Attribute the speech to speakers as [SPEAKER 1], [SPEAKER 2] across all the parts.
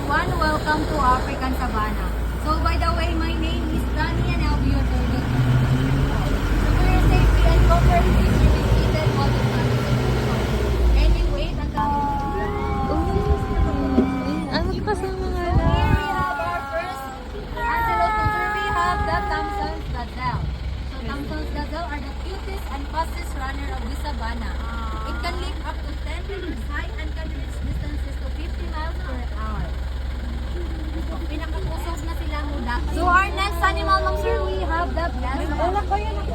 [SPEAKER 1] everyone, welcome to African Savannah. So by the way, my name is Dani and I'll be your tour guide. So for your safety and comfort, please remain seated all the time. Can you wait until...
[SPEAKER 2] Ano kasama nga
[SPEAKER 1] So here we have our first antelope sponsor. We have the Thompson's Gazelle. So Thompson's Gazelle are the cutest and fastest runner of the savannah. It can leap up to 10 meters high and can reach distances to 50 miles per hour. So pinakakusog na sila muda. So our next animal, ma'am sir, we have the blessback.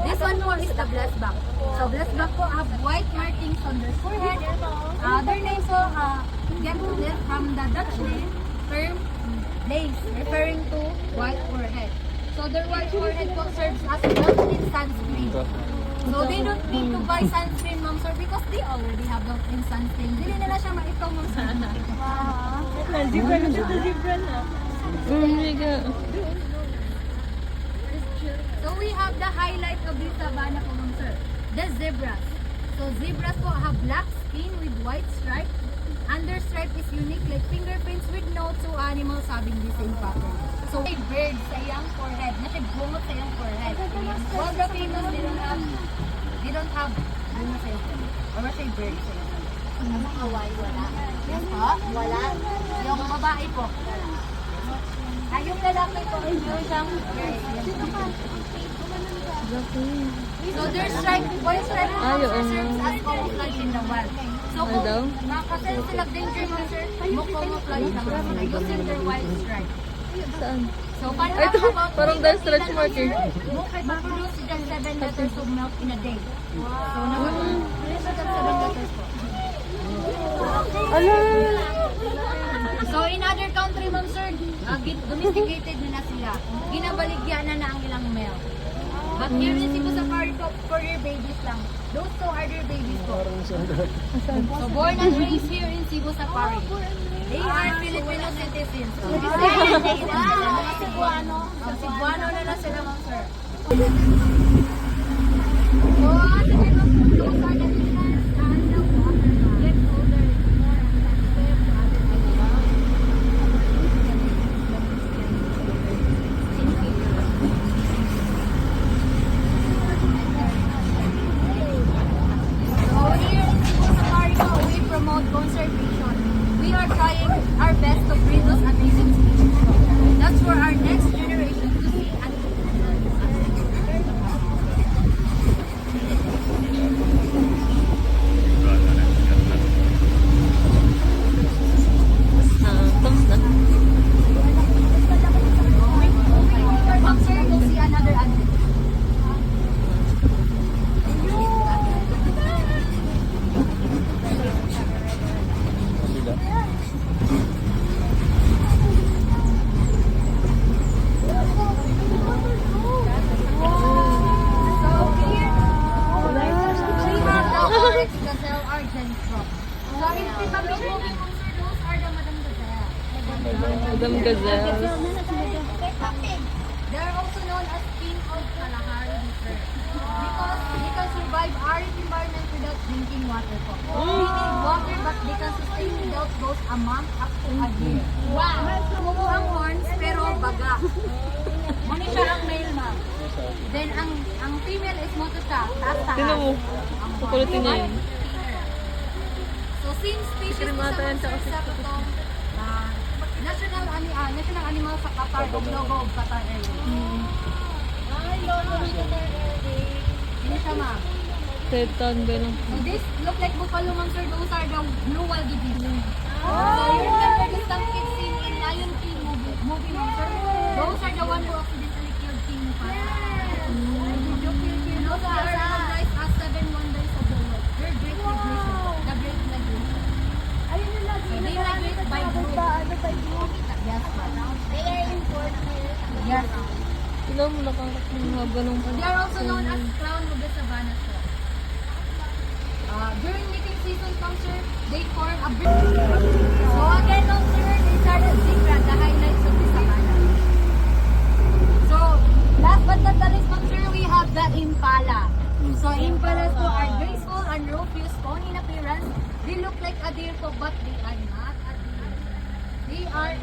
[SPEAKER 1] This one po is the blessback. So blessback po have white markings on their forehead. Their name po get it from the Dutch name term blaze, referring to white forehead. So their white forehead po serves as built-in sunscreen. So they don't need to buy sunscreen, ma'am sir, because they already have built-in sunscreen. Dili nila siya maitaw, ma'am sir.
[SPEAKER 2] Zebra na dito, zebra na. Oh my God.
[SPEAKER 1] So we have the highlight of the savannah po, ma'am sir. The zebras. So zebras po have black skin with white stripe. Under stripe is unique like fingerprints with no two animals having the same pattern. So may bird sa iyang forehead. Nasibungot sa iyang forehead. All the females, they don't have bungot sa iyang forehead. Or say bird sa iyang forehead. Ang kawai, wala. Yes po? Wala. Yung babae po. Yung lalaki po, yung siyang so their stripe, white stripe serves as camouflage in the wild. So kung makasense sila danger mo sir, camouflage naman sila using their white stripe.
[SPEAKER 2] Saan?
[SPEAKER 1] So paano
[SPEAKER 2] Ito,
[SPEAKER 1] about
[SPEAKER 2] parang dahil stretch mark eh.
[SPEAKER 1] Mag-produce sila 7 liters of milk in a day. So nag-produce sila 7 liters po. So in other country, ma'am sir, domesticated na sila. Ginabaligyan na ang ilang milk. But here in Cebu Safari po, for your babies lang. Those two are their babies po. So born and raised here in Cebu Safari. They are Filipino citizens. So this is mga Cebuano. Ang Cebuano na sila, ma'am sir. So as a kind of those are the different kind of water get older, more sensitive to other animals. So here in Cebu Safari po, we promote conservation. We are trying our best to breed those amazing species. That's for our next generation to see and
[SPEAKER 2] Tapos na.
[SPEAKER 1] ma'am sir, you'll see another animal. Gazelle Argent Crop. So if we pamit moving on sir, those are the Madam Gazelle.
[SPEAKER 2] Madam Gazelle.
[SPEAKER 1] They are also known as King of Kalahari River because they can survive arid environment without drinking water po. They need water but they can sustain without those a month up to a year. Wow! Mumo ang horns pero baga. Mani siya ang male ma'am. Then ang female is mo siya, taas-taas.
[SPEAKER 2] Tinan mo. Kukulitin niya yun.
[SPEAKER 1] So same species po sa itong national animal sa Qatar, o logo of Qatar Airways. Ay, logo ng Qatar Airways. Hindi siya ma'am.
[SPEAKER 2] Teton, ganun.
[SPEAKER 1] So this look like buffalo, ma'am sir. Those are the blue wildebeest. So you remember the stampede scene in Lion King movie, ma'am sir? Those are the one who accidentally killed King Mufasa. And also they are recognized as 7 wonders of the world. They're great migration. The great migration. So they migrate by group. Yes, ma'am. They are important. Yes.
[SPEAKER 2] Tinan mo, nakakang haba nung...
[SPEAKER 1] They are also known as crown of the savannah sir. During mating season, ma'am sir, they form a breed. So again, ma'am sir, these are the zebra, the highlights of the savannah. So last but not the least, ma'am sir, we have the impala. So impalas po are graceful and rufous bone in appearance. They look like a deer po, but they are not a deer. they are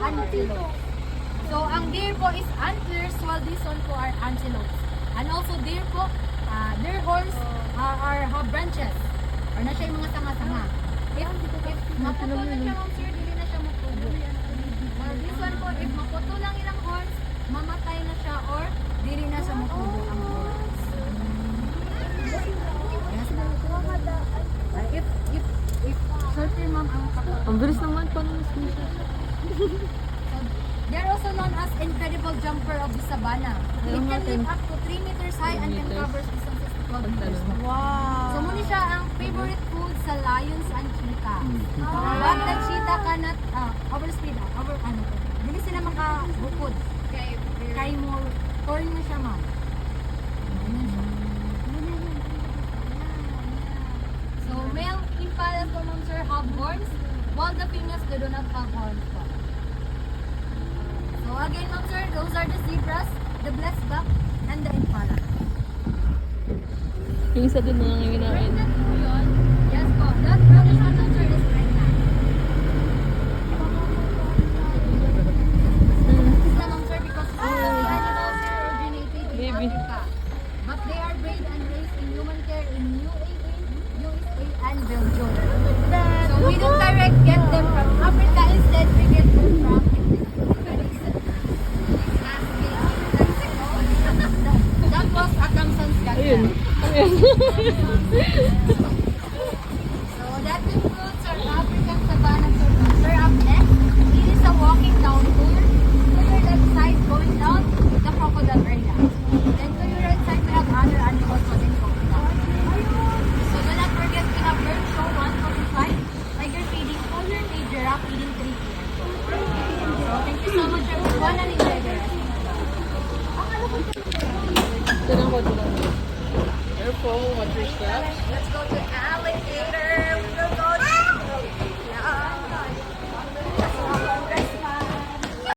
[SPEAKER 1] antelopes. So, ang deer po is antlers, while this one po are antelopes. And also, deer po, their horns have branches. Or na siya yung mga sanga-sanga. If maputo na siya, ma'am sir, dili na siya maputo. While this one po, if maputo lang ilang horns, mamatay na siya or dili na siya maputo ang horns. Yes, ma'am. If sorry ma'am, ang kaputo.
[SPEAKER 2] Ang bilis naman pa ng screenshot.
[SPEAKER 1] They're also known as incredible jumper of the savannah. It can live up to 3 meters high and can cover distances to 12 meters.
[SPEAKER 2] Wow.
[SPEAKER 1] So muna siya ang favorite food sa lions and cheetah. But the cheetah cannot overspeed, Dili sila makabukod. Kay more corn na siya, ma'am. Ganyan siya. So male impalas po, ma'am sir, have horns, while the females they do not have horns po. So again, ma'am sir, those are the zebras, the blessed duck, and the impala.
[SPEAKER 2] Yung isa dun na lang yung ginain.
[SPEAKER 1] Pregnant po yun. Yes po. That brownish one, ma'am sir, is pregnant. This is na, ma'am sir, because all of the animals here originated in
[SPEAKER 2] Baby.
[SPEAKER 1] Africa. But they are bred and raised in human care in UAE, USA, and Belgium. So we don't direct get them from Africa. Instead, we get them from that was Akamsan's
[SPEAKER 2] Ayun.
[SPEAKER 1] ganda.
[SPEAKER 2] Ayun.
[SPEAKER 1] So that concludes our African Savannah tour. Sir, up next, it is a walking down tour. To your left side, going down the crocodile area. Then to your right side, we have other animals within crocodile. So do not forget, we have bird show 145, tiger feeding 408, giraffe feeding 3 p.m. So thank you so much everyone and enjoy the rest.
[SPEAKER 2] Ito lang ko, ito lang. Careful, watch your steps.
[SPEAKER 1] Let's go to alligator.